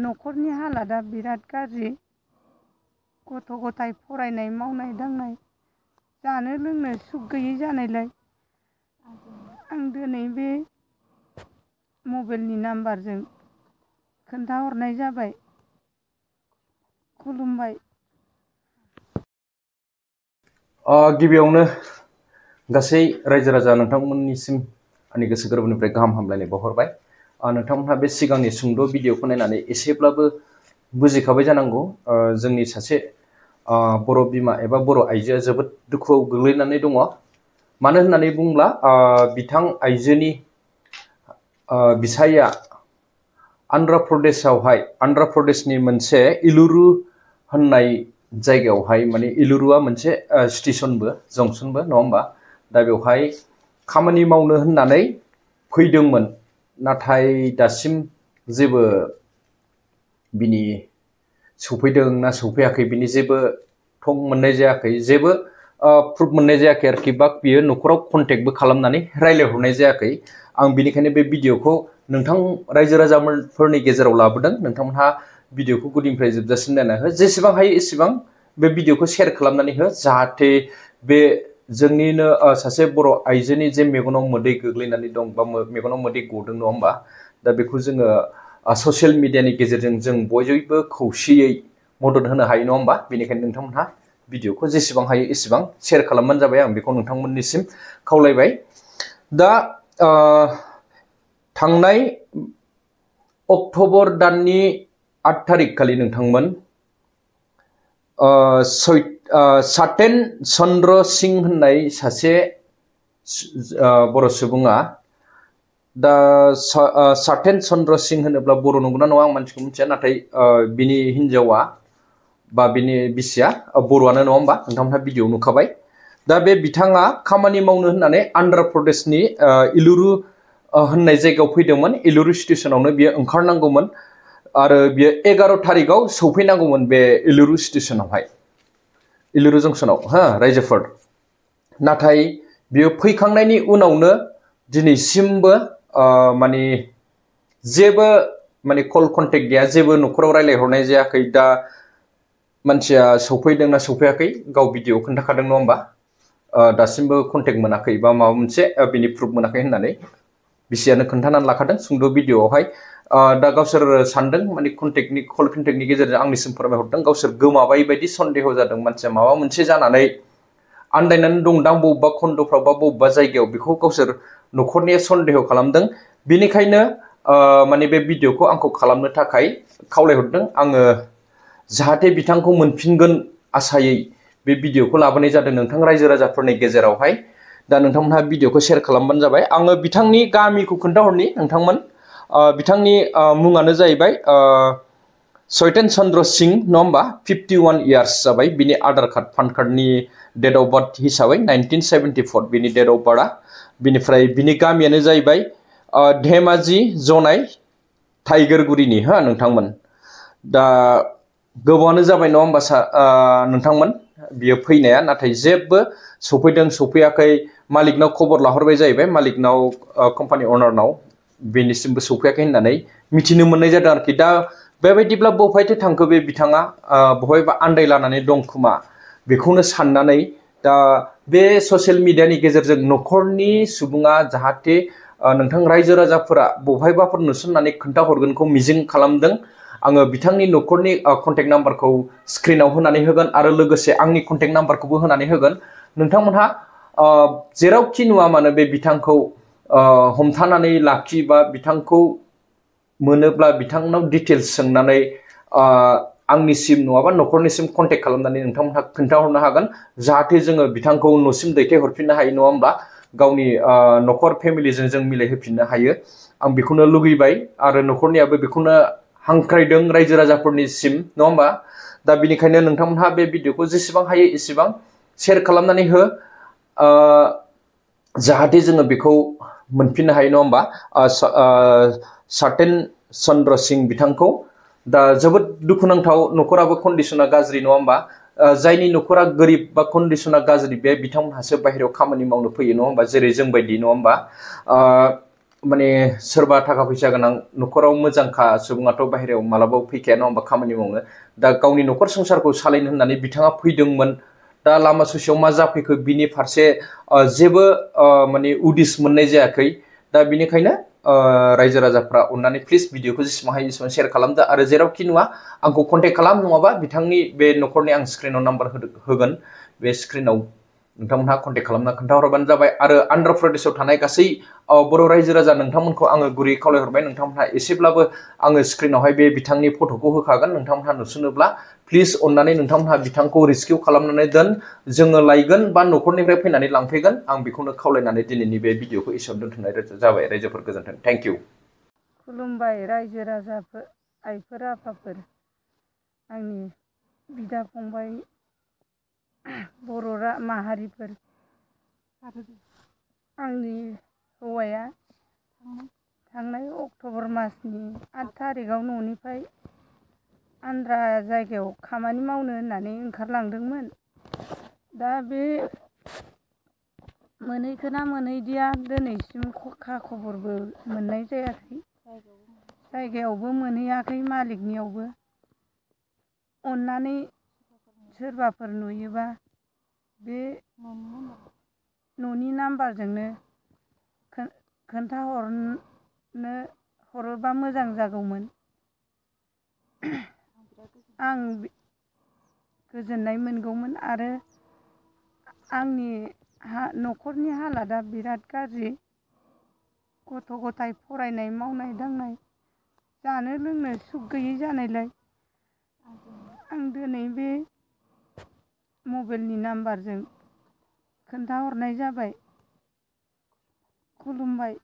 न'खरनि हालोदा बिराद गाज्रि गथ' गथाय फरायनाय मावनाय दांनाय जानो लोंनो सुख गैयै जानायलाय आं दिनै बे मबाइलनि नाम्बारजों खोन्थाहरनाय जाबाय खुलुमबाय। गिबियावनो गासै रायजो राजा नोंथांमोननिसिम आंनि गोसो गोरबोनिफ्राय गाहाम हामलायनाय बावहरबाय। नोंथांमोनहा बे सिगांनि सुंद' भिडिअखौ नायनानै एसेब्लाबो बुजिखाबाय जानांगौ जोंनि सासे बर' बिमा एबा बर' आइजोआ जोबोद दुखुआव गोग्लैनानै दङ। मानो होननानै बुङोब्ला बिथां आइजोनि बिसाया आन्ध्र प्रदेशनि मोनसे इलुरु होननाय जायगायावहाय माने इलुरुआ मोनसे स्टेशनबो जंसनबो नङा होमबा। दा बेवहाय खामानि मावनो होननानै फैदोंमोन, नाथाय दासिम जेबो बिनि सौफैदों ना सौफैयाखै बिनि जेबो थं मोननाय जायाखै, जेबो प्रुफ मोननाय जायाखै आरोखि, बा बियो न'खराव कन्टेक्टबो खालामनानै रायज्लायहरनाय जायाखै। आं बिनिखायनो बे भिडिअखौ नोंथां रायजो राजाफोरनि गेजेराव लाबोदों। नोंथांमोनहा भिडिअखौ गुदिनिफ्राय जोबजासिम नायना हो, जेसेबां हायो एसेबां बे भिडिअखौ शेयार खालामनानै हो, जाहाथे बे जोंनिनो सासे बर' आइजोनि जे मेगनाव मोदै गोग्लैनानै दं बा मेगनाव मोदै गदों नङा होमबा। दा बेखौ जोङो ससियेल मिडियानि गेजेरजों जों बयबो खौसेयै मदद होनो हायो नङा होमबा। बेनिखायनो नोंथांमोनहा भिडिअखौ जेसेबां हायो एसेबां शेयार खालामबानो जाबाय, आं बेखौ नोंथांमोननिसिम खावलायबाय। दा थांनाय अक्ट'बर दाननि 8 थारिख खालि नोंथांमोन सत्येन चन्द्र सिं होननाय सासे बर' सुबुङा, दा सत्येन चन्द्र सिं होनोब्ला बर' नंगौना नङा आं मानसिखौ मिथिया, नाथाय बिनि हिन्जावा बा बिनि बिसिया बर'आनो नङा होमबा, नोंथांमोनहा भिडिअ नुखाबाय। दा बे बिथाङा खामानि मावनो होननानै आन्ध्र प्रदेशनि इलुरु होननाय जायगायाव फैदोंमोन। इलुरु स्टेशनावनो बियो ओंखारनांगौमोन आरो बियो 11 थारिखआव सौफैनांगौमोन बे इलुरु स्टेशनावहाय, इलुरु जंक्शनाव रायजोफोर। नाथाय बियो फैखांनायनि उनावनो दिनैसिमबो माने जेबो माने कल कन्टेक्ट गैया, जेबो न'खराव रायज्लायहरनाय जायाखै। दा मानसिया सौफैदोंना सौफैयाखै गाव भिडिअ खोन्थाखादों नङा होमबा, दासिमबो कन्टेक्ट मोनाखै बा माबा मोनसे बिनि प्रुफ मोनाखै होननानै बिसियानो खोन्थानानै लाखादों सुंद' भिडिअआवहाय। दा गावसोर सानदों माने कल कन्टेक्टनि गेजेरजों आंनिसिम फोरमायहरदों, गावसोर गोमाबाय बायदि सन्देह जादों, मानसिया माबा मोनसे जानानै आन्दायनानै दंदां बबेबा खन्द'फ्राव बा बबेबा जायगायाव, बेखौ गावसोर न'खरनिया सन्देह खालामदों। बेनिखायनो माने बे भिडिअखौ आंखौ खालामनो थाखाय खावलायहरदों। आङो जाहाथे बिथांखौ मोनफिनगोन आसायै बे भिडिअखौ लाबोनाय जादों नोंथां रायजो राजाफोरनि गेजेरावहाय। दा नोंथांमोनहा भिडिअखौ शेयार खालामबानो जाबाय। आङो बिथांनि गामिखौ खोन्थाहरनि नोंथांमोन। बिथांनि मुङानो जाहैबाय सत्येन चन्द्र सिं नङा होमबा, 51 इयार्स जाबाय। बिनि आधार कार्ड पान कार्डनि डेट अफ बार्थ हिसाबै 1974 बिनि डेट अफ बार्थआ। बिनिफ्राय बिनि गामियानो जाहैबाय धेमाजि जनाय टाइगारगुरिनि नोंथांमोन। दा गोबावानो जाबाय नङा होमबा नोंथांमोन बियो फैनाया, नाथाय जेबो सौफैदों सौफैयाखै मालिकनाव खबर लाहरबाय जाहैबाय, मालिकनाव कम्पानि अनारनाव, बेनिसिमबो सौफैयाखै होननानै मिथिनो मोननाय जादों आरोखि। दा बेबायदिब्ला बबेहायथो थांखो बे बिथाङा, बहायबा आन्दायलानानै दं खोमा बेखौनो साननानै दा बे ससियेल मिडियानि गेजेरजों न'खरनि सुबुङा जाहाथे नोंथां रायजो राजाफोरा बबेहायबाफोर नुसननानै खोन्थाहरगोनखौ मिजिं खालामदों। आङो बिथांनि न'खरनि कन्टेक्ट नाम्बारखौ स्क्रिनाव होनानै होगोन आरो लोगोसे आंनि कन्टेक्ट नाम्बारखौबो होनानै होगोन। नोंथांमोनहा जेरावखि नुवा मानो बे बिथांखौ हमथानानै लाखिबा बिथांखौ मोनोब्ला बिथांनाव डिटेल्स सोंनानै आंनिसिम नङाबा न'खरनिसिम कन्टेक्ट खालामनानै नोंथांमोनहा खोन्थाहरनो हागोन, जाहाथे जोङो बिथांखौ न'सिम दैथायहरफिननो हायो नङा होमबा, गावनि न'खर फेमिलिजों जों मिलायहोफिननो हायो। आं बेखौनो लुगैबाय आरो न'खरनियाबो बेखौनो हांख्रायदों रायजो राजाफोरनिसिम नङा होमबा। दा बिनिखायनो नोंथांमोनहा बे भिडिअखौ जेसेबां हायो एसेबां शेयार खालामनानै हो, जाहाथे जोङो बेखौ मोनफिननो हायो नङा होमबा सत्येन चन्द्र सिं बिथांखौ। दा जोबोद दुखुनांथाव, न'खराबो कन्डिसना गाज्रि नङा होमबा। जायनि न'खरा गोरिब बा कन्डिसना गाज्रि बे बिथांमोनहासो बाहेरायाव खामानि मावनो फैयो नङा होमबा, जेरै जोंबायदि नङा होमबा। माने सोरबा थाखा फैसा गोनां न'खराव मोजांखा सुबुङाथ' बाहेरायाव मालाबाबो फैखाया नङा होमबा खामानि मावनो दा गावनि न'खर संसारखौ सालायनो होननानै बिथाङा फैदोंमोन दा लामा ससेयाव मा जाफैखो बिनि फारसे जेबो माने उदिस मोननाय जायाखै दा बिनिखायनो रायजो राजाफ्रा अननानै प्लिज भिडिअखौ जेसेबां हायो एसेबां शेयार खालामदो आरो जेरावखि नुवा आंखौ कन्टेक्ट खालाम नङाबा बिथांनि बे न'खरनि आं स्क्रिनाव नाम्बार होगोन बे स्क्रिनाव नोंथांमोनहा कन्टेक्ट खालामना खोन्थाहरबानो जाबाय आरो आन्ध्र प्रदेशआव थानाय गासै बर' रायजो राजा नोंथांमोनखौ आङो गुरै खावलायहरबाय नोंथांमोनहा एसेब्लाबो आङो स्क्रिनावहाय बे बिथांनि फट'खौ होखागोन नोंथांमोनहा नुसनोब्ला प्लिज अननानै नोंथांमोनहा बिथांखौ रेस्किउ खालामनानै दोन जोङो लायगोन बा न'खरनिफ्राय फैनानै लांफैगोन आं बेखौनो खावलायनानै दिनैनि बे भिडिअखौ एसेयावनो दोनथ'नाय जाबाय रायजोफोर गोजोन्थों थेंक इउ खुलुमबाय रायजो राजाफोर आइफोर आफाफोर आंनि बिदा फंबाय बर' माहारिफोर आंनि हौवाया थांनाय अक्ट'बर मासनि 8 थारिखआव न'निफ्राय आन्द्रा जायगायाव खामानि मावनो होननानै ओंखारलांदोंमोन दा बे मोनहैखोना मोनहैदिया दिनैसिम खबरबो मोननाय जायाखै जायगायावबो मोनहैयाखै मालिकनियावबो अननानै सोरबाफोर नुयोबा बे न'नि नाम्बारजोंनो हरोबा मोजां जागौमोन आं गोजोननाय मोनगौमोन आरो आंनि न'खरनि हालोदा बिराद गाज्रि गथ' गथाय फरायनाय मावनाय दांनाय जानो लोंनो सुख गैयै जानायलाय आं दिनै बे मबाइलनि नाम्बारजों खोन्थाहरनाय जाबाय खुलुमबाय।